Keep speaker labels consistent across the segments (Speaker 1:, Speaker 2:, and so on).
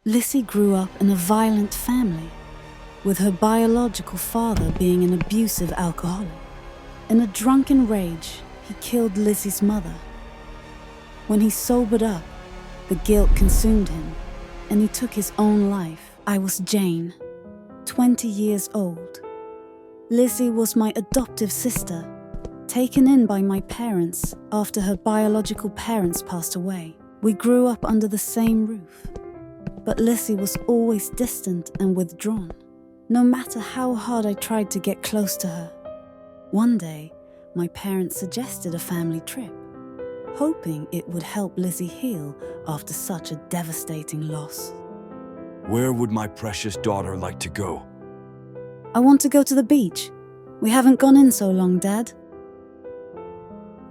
Speaker 1: Lizzie grew up in a violent family, with her biological father being an abusive alcoholic. In a drunken rage, he killed Lizzie's mother. When he sobered up, the guilt consumed him, and he took his own life. I was Jane, 20 years old. Lizzie was my adoptive sister, taken in by my parents after her biological parents passed away. We grew up under the same roof, but Lizzie was always distant and withdrawn, no matter how hard I tried to get close to her. One day, my parents suggested a family trip, hoping it would help Lizzie heal after such a devastating loss.
Speaker 2: Where would my precious daughter like to go?
Speaker 1: I want to go to the beach. We haven't gone in so long, Dad.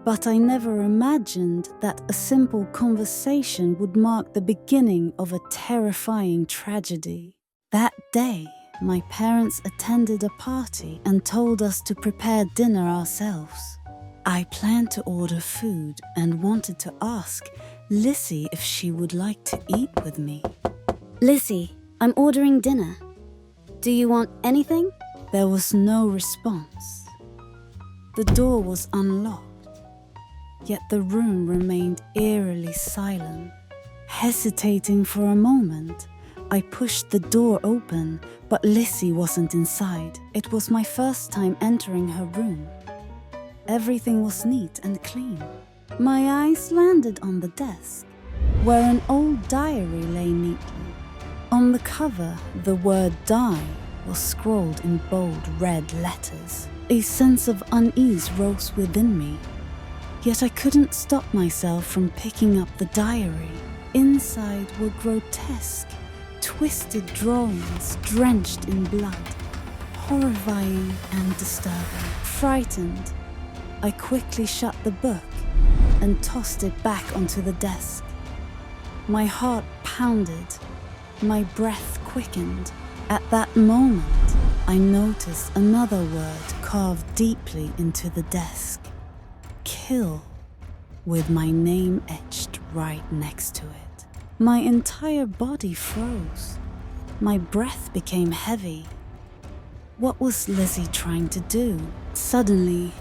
Speaker 1: But I never imagined that a simple conversation would mark the beginning of a terrifying tragedy. That day, my parents attended a party and told us to prepare dinner ourselves. I planned to order food and wanted to ask Lizzie if she would like to eat with me.
Speaker 3: Lizzie, I'm ordering dinner. Do you want anything?
Speaker 1: There was no response. The door was unlocked, yet the room remained eerily silent. Hesitating for a moment, I pushed the door open, but Lizzie wasn't inside. It was my first time entering her room. Everything was neat and clean. My eyes landed on the desk, where an old diary lay neatly. On the cover, the word "die" was scrawled in bold red letters. A sense of unease rose within me, yet I couldn't stop myself from picking up the diary. Inside were grotesque, twisted drawings drenched in blood, horrifying and disturbing. Frightened, I quickly shut the book and tossed it back onto the desk. My heart pounded, my breath quickened. At that moment, I noticed another word carved deeply into the desk. Kill, with my name etched right next to it. My entire body froze. My breath became heavy. What was Lizzie trying to do? Suddenly,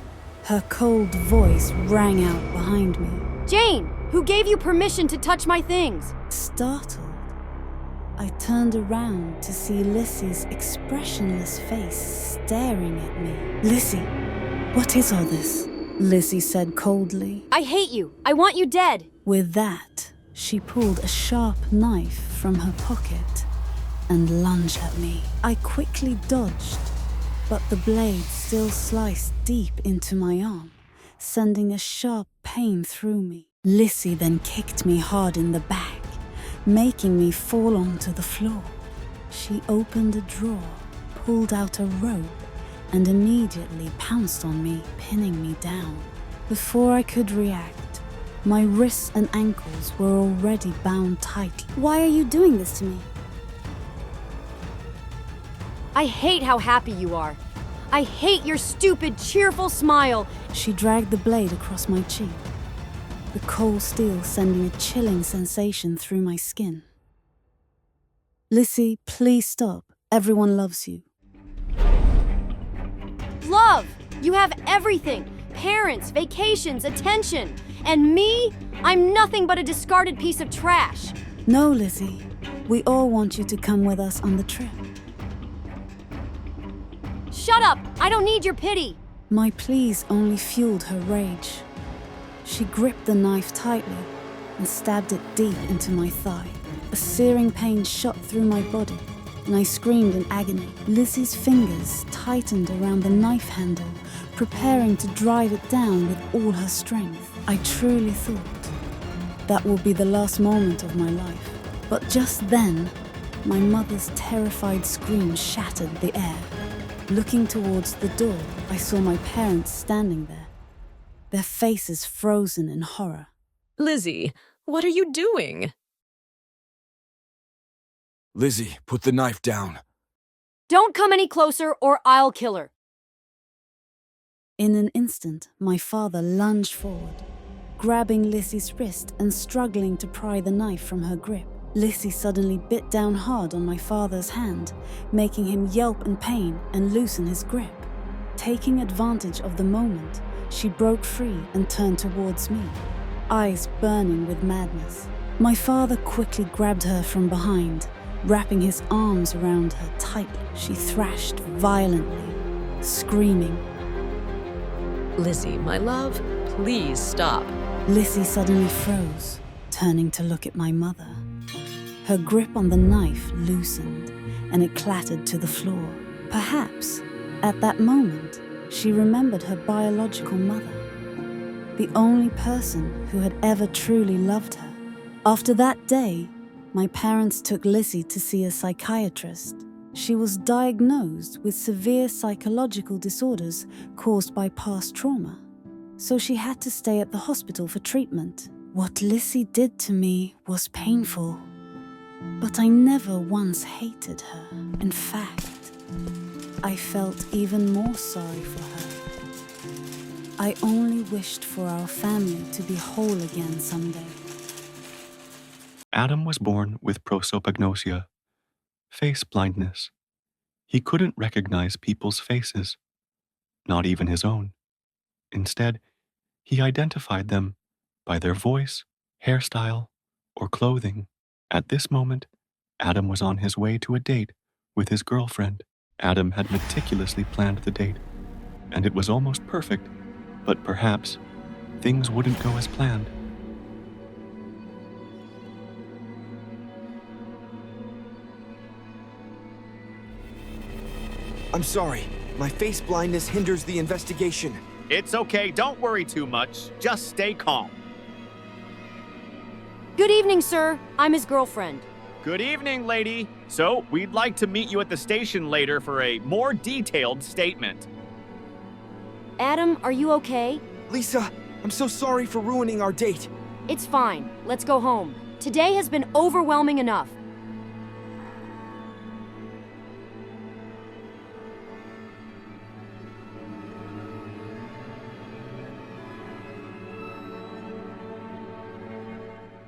Speaker 1: her cold voice rang out behind me.
Speaker 4: Jane, who gave you permission to touch my things?
Speaker 1: Startled, I turned around to see Lizzie's expressionless face staring at me. Lizzie, what is all this? Lizzie said coldly.
Speaker 4: I hate you. I want you dead.
Speaker 1: With that, she pulled a sharp knife from her pocket and lunged at me. I quickly dodged, but the blade still sliced deep into my arm, sending a sharp pain through me. Lizzie then kicked me hard in the back, making me fall onto the floor. She opened a drawer, pulled out a rope, and immediately pounced on me, pinning me down. Before I could react, my wrists and ankles were already bound tightly.
Speaker 3: Why are you doing this to me?
Speaker 4: I hate how happy you are. I hate your stupid, cheerful smile.
Speaker 1: She dragged the blade across my cheek, the cold steel sending a chilling sensation through my skin. Lizzie, please stop. Everyone loves you.
Speaker 4: Love! You have everything. Parents, vacations, attention. And me? I'm nothing but a discarded piece of trash.
Speaker 1: No, Lizzie. We all want you to come with us on the trip.
Speaker 4: Shut up! I don't need your pity.
Speaker 1: My pleas only fueled her rage. She gripped the knife tightly and stabbed it deep into my thigh. A searing pain shot through my body, and I screamed in agony. Lizzie's fingers tightened around the knife handle, preparing to drive it down with all her strength. I truly thought that would be the last moment of my life. But just then, my mother's terrified scream shattered the air. Looking towards the door, I saw my parents standing there, their faces frozen in horror.
Speaker 5: Lizzie, what are you doing?
Speaker 2: Lizzie, put the knife down.
Speaker 4: Don't come any closer or I'll kill her.
Speaker 1: In an instant, my father lunged forward, grabbing Lizzie's wrist and struggling to pry the knife from her grip. Lissy suddenly bit down hard on my father's hand, making him yelp in pain and loosen his grip. Taking advantage of the moment, she broke free and turned towards me, eyes burning with madness. My father quickly grabbed her from behind, wrapping his arms around her tightly. She thrashed violently, screaming.
Speaker 5: Lizzie, my love, please stop.
Speaker 1: Lissy suddenly froze, turning to look at my mother. Her grip on the knife loosened, and it clattered to the floor. Perhaps, at that moment, she remembered her biological mother, the only person who had ever truly loved her. After that day, my parents took Lizzie to see a psychiatrist. She was diagnosed with severe psychological disorders caused by past trauma, so she had to stay at the hospital for treatment. What Lizzie did to me was painful, but I never once hated her. In fact, I felt even more sorry for her. I only wished for our family to be whole again someday.
Speaker 6: Adam was born with prosopagnosia, face blindness. He couldn't recognize people's faces, not even his own. Instead, he identified them by their voice, hairstyle, or clothing. At this moment, Adam was on his way to a date with his girlfriend. Adam had meticulously planned the date, and it was almost perfect, but perhaps things wouldn't go as planned.
Speaker 7: I'm sorry. My face blindness hinders the investigation.
Speaker 8: It's okay, don't worry too much. Just stay calm.
Speaker 4: Good evening, sir. I'm his girlfriend.
Speaker 8: Good evening, lady. So, we'd like to meet you at the station later for a more detailed statement.
Speaker 4: Adam, are you okay?
Speaker 7: Lisa, I'm so sorry for ruining our date.
Speaker 4: It's fine. Let's go home. Today has been overwhelming enough.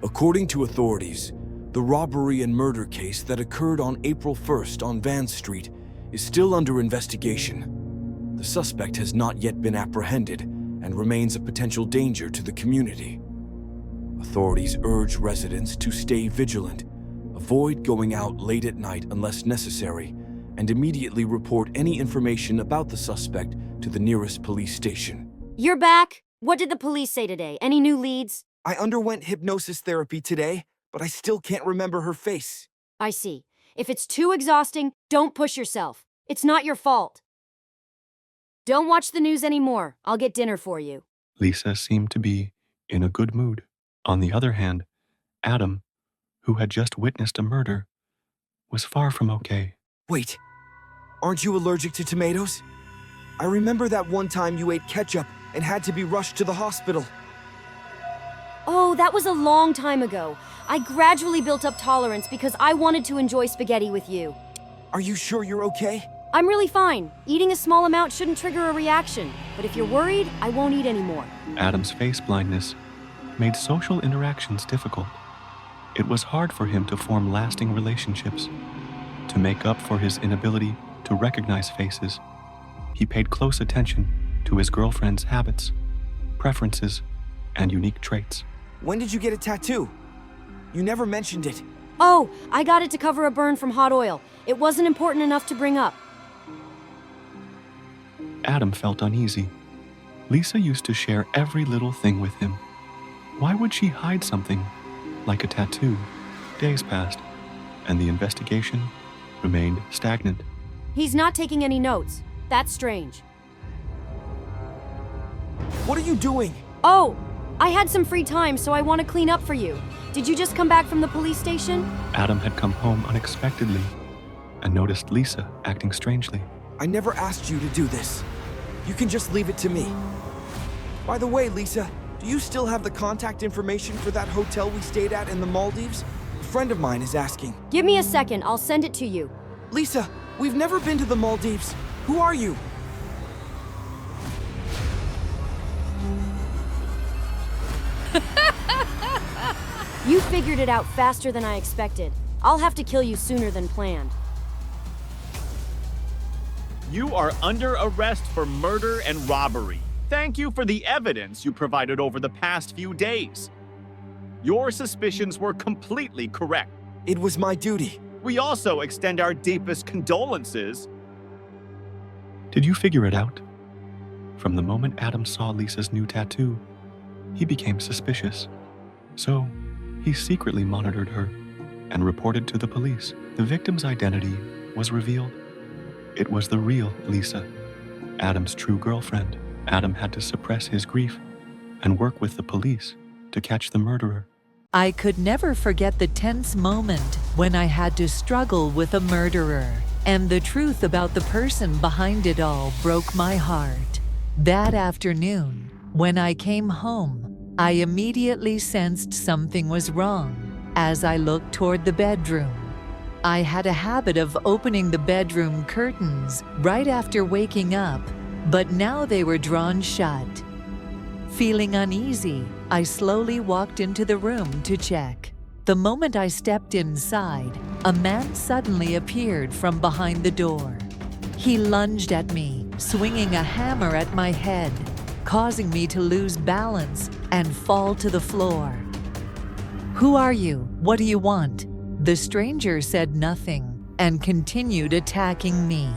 Speaker 2: According to authorities, the robbery and murder case that occurred on April 1st on Van Street is still under investigation. The suspect has not yet been apprehended and remains a potential danger to the community. Authorities urge residents to stay vigilant, avoid going out late at night unless necessary, and immediately report any information about the suspect to the nearest police station.
Speaker 4: You're back? What did the police say today? Any new leads?
Speaker 7: I underwent hypnosis therapy today, but I still can't remember her face.
Speaker 4: I see. If it's too exhausting, don't push yourself. It's not your fault. Don't watch the news anymore. I'll get dinner for you.
Speaker 6: Lisa seemed to be in a good mood. On the other hand, Adam, who had just witnessed a murder, was far from okay.
Speaker 7: Wait, aren't you allergic to tomatoes? I remember that one time you ate ketchup and had to be rushed to the hospital.
Speaker 4: Oh, that was a long time ago. I gradually built up tolerance because I wanted to enjoy spaghetti with you.
Speaker 7: Are you sure you're okay?
Speaker 4: I'm really fine. Eating a small amount shouldn't trigger a reaction. But if you're worried, I won't eat anymore.
Speaker 6: Adam's face blindness made social interactions difficult. It was hard for him to form lasting relationships. To make up for his inability to recognize faces, he paid close attention to his girlfriend's habits, preferences, and unique traits.
Speaker 7: When did you get a tattoo? You never mentioned it.
Speaker 4: Oh, I got it to cover a burn from hot oil. It wasn't important enough to bring up.
Speaker 6: Adam felt uneasy. Lisa used to share every little thing with him. Why would she hide something like a tattoo? Days passed, and the investigation remained stagnant.
Speaker 4: He's not taking any notes. That's strange.
Speaker 7: What are you doing?
Speaker 4: Oh, I had some free time, so I want to clean up for you. Did you just come back from the police station?
Speaker 6: Adam had come home unexpectedly and noticed Lisa acting strangely.
Speaker 7: I never asked you to do this. You can just leave it to me. By the way, Lisa, do you still have the contact information for that hotel we stayed at in the Maldives? A friend of mine is asking.
Speaker 4: Give me a second, I'll send it to you.
Speaker 7: Lisa, we've never been to the Maldives. Who are you?
Speaker 4: You figured it out faster than I expected. I'll have to kill you sooner than planned.
Speaker 8: You are under arrest for murder and robbery. Thank you for the evidence you provided over the past few days. Your suspicions were completely correct.
Speaker 7: It was my duty.
Speaker 8: We also extend our deepest condolences.
Speaker 6: Did you figure it out? From the moment Adam saw Lisa's new tattoo, he became suspicious. So, he secretly monitored her and reported to the police. The victim's identity was revealed. It was the real Lisa, Adam's true girlfriend. Adam had to suppress his grief and work with the police to catch the murderer.
Speaker 9: I could never forget the tense moment when I had to struggle with a murderer, and the truth about the person behind it all broke my heart. That afternoon, when I came home, I immediately sensed something was wrong as I looked toward the bedroom. I had a habit of opening the bedroom curtains right after waking up, but now they were drawn shut. Feeling uneasy, I slowly walked into the room to check. The moment I stepped inside, a man suddenly appeared from behind the door. He lunged at me, swinging a hammer at my head, causing me to lose balance and fall to the floor. "Who are you? What do you want?" The stranger said nothing and continued attacking me.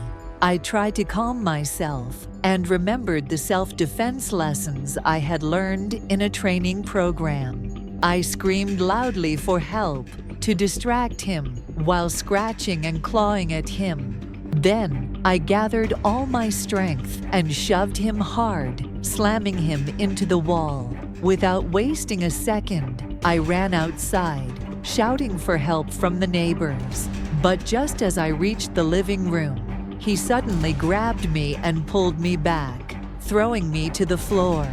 Speaker 9: I tried to calm myself and remembered the self-defense lessons I had learned in a training program. I screamed loudly for help to distract him while scratching and clawing at him. Then I gathered all my strength and shoved him hard, slamming him into the wall. Without wasting a second, I ran outside, shouting for help from the neighbors. But just as I reached the living room, he suddenly grabbed me and pulled me back, throwing me to the floor.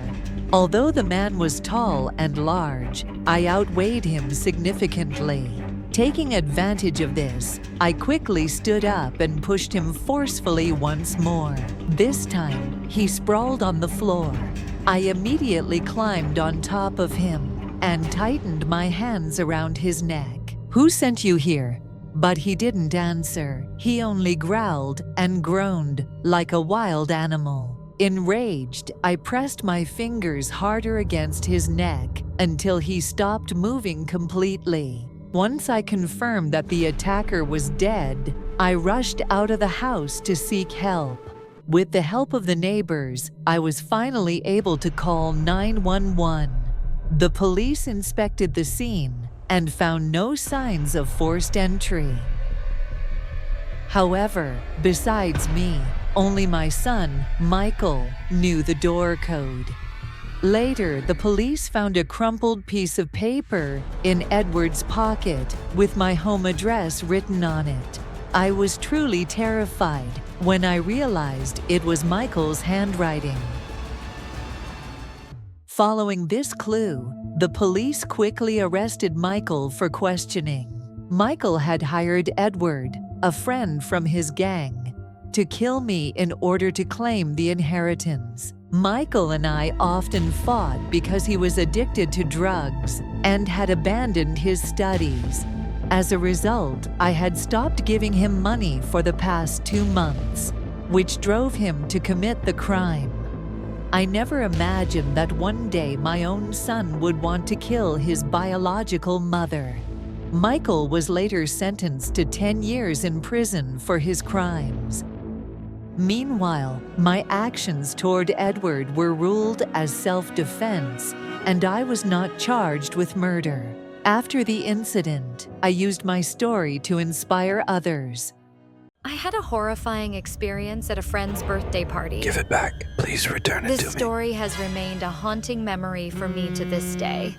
Speaker 9: Although the man was tall and large, I outweighed him significantly. Taking advantage of this, I quickly stood up and pushed him forcefully once more. This time, he sprawled on the floor. I immediately climbed on top of him and tightened my hands around his neck. "Who sent you here?" But he didn't answer. He only growled and groaned like a wild animal. Enraged, I pressed my fingers harder against his neck until he stopped moving completely. Once I confirmed that the attacker was dead, I rushed out of the house to seek help. With the help of the neighbors, I was finally able to call 911. The police inspected the scene and found no signs of forced entry. However, besides me, only my son, Michael, knew the door code. Later, the police found a crumpled piece of paper in Edward's pocket with my home address written on it. I was truly terrified when I realized it was Michael's handwriting. Following this clue, the police quickly arrested Michael for questioning. Michael had hired Edward, a friend from his gang, to kill me in order to claim the inheritance. Michael and I often fought because he was addicted to drugs and had abandoned his studies. As a result, I had stopped giving him money for the past 2 months, which drove him to commit the crime. I never imagined that one day my own son would want to kill his biological mother. Michael was later sentenced to 10 years in prison for his crimes. Meanwhile, my actions toward Edward were ruled as self-defense, and I was not charged with murder. After the incident, I used my story to inspire others.
Speaker 10: I had a horrifying experience at a friend's birthday party.
Speaker 7: Give it back. Please return it to me.
Speaker 10: This story has remained a haunting memory for me to this day.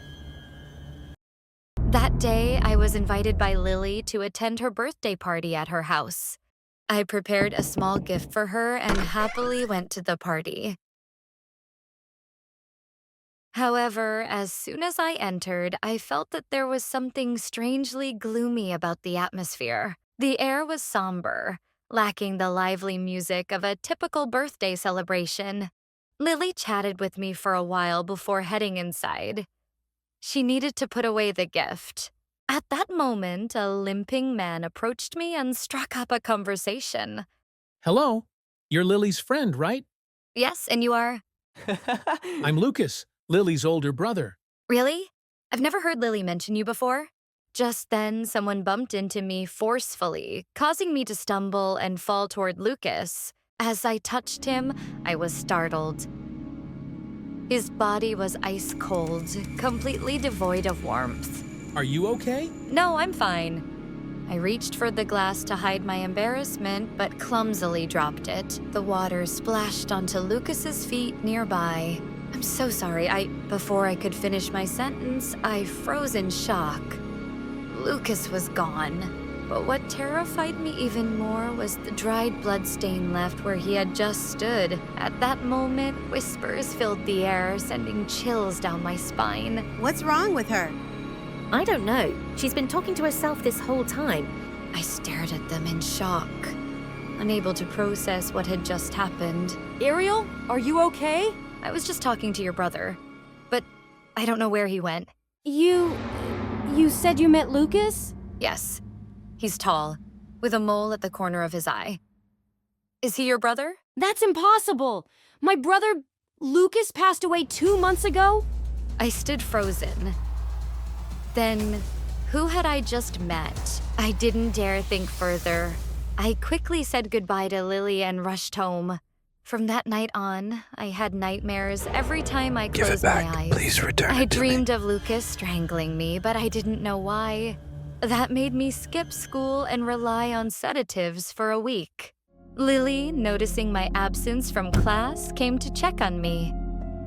Speaker 10: That day, I was invited by Lily to attend her birthday party at her house. I prepared a small gift for her and happily went to the party. However, as soon as I entered, I felt that there was something strangely gloomy about the atmosphere. The air was somber, lacking the lively music of a typical birthday celebration. Lily chatted with me for a while before heading inside. She needed to put away the gift. At that moment, a limping man approached me and struck up a conversation.
Speaker 11: Hello, you're Lily's friend, right?
Speaker 10: Yes, and you are?
Speaker 11: I'm Lucas, Lily's older brother.
Speaker 10: Really? I've never heard Lily mention you before. Just then, someone bumped into me forcefully, causing me to stumble and fall toward Lucas. As I touched him, I was startled. His body was ice cold, completely devoid of warmth.
Speaker 11: Are you okay?
Speaker 10: No, I'm fine. I reached for the glass to hide my embarrassment, but clumsily dropped it. The water splashed onto Lucas's feet nearby. I'm so sorry. Before I could finish my sentence, I froze in shock. Lucas was gone. But what terrified me even more was the dried bloodstain left where he had just stood. At that moment, whispers filled the air, sending chills down my spine.
Speaker 12: What's wrong with her?
Speaker 5: I don't know. She's been talking to herself this whole time.
Speaker 10: I stared at them in shock, unable to process what had just happened.
Speaker 4: Ariel, are you okay?
Speaker 10: I was just talking to your brother, but I don't know where he went.
Speaker 4: You said you met Lucas?
Speaker 10: Yes. He's tall, with a mole at the corner of his eye. Is he your brother?
Speaker 4: That's impossible! My brother, Lucas, passed away 2 months ago?
Speaker 10: I stood frozen. Then, who had I just met? I didn't dare think further. I quickly said goodbye to Lily and rushed home. From that night on, I had nightmares every time I closed my eyes.
Speaker 7: Please return
Speaker 10: I
Speaker 7: it to me.
Speaker 10: dreamed of Lucas strangling me, but I didn't know why. That made me skip school and rely on sedatives for a week. Lily, noticing my absence from class, came to check on me.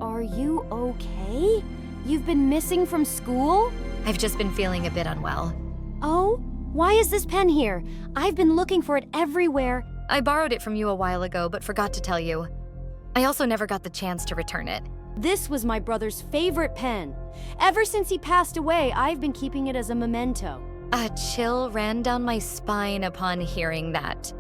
Speaker 4: Are you okay? You've been missing from school?
Speaker 10: I've just been feeling a bit unwell.
Speaker 4: Oh? Why is this pen here? I've been looking for it everywhere.
Speaker 10: I borrowed it from you a while ago, but forgot to tell you. I also never got the chance to return it.
Speaker 4: This was my brother's favorite pen. Ever since he passed away, I've been keeping it as a memento.
Speaker 10: A chill ran down my spine upon hearing that.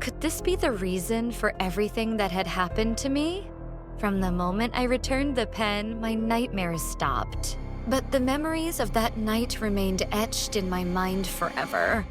Speaker 10: Could this be the reason for everything that had happened to me? From the moment I returned the pen, my nightmares stopped. But the memories of that night remained etched in my mind forever.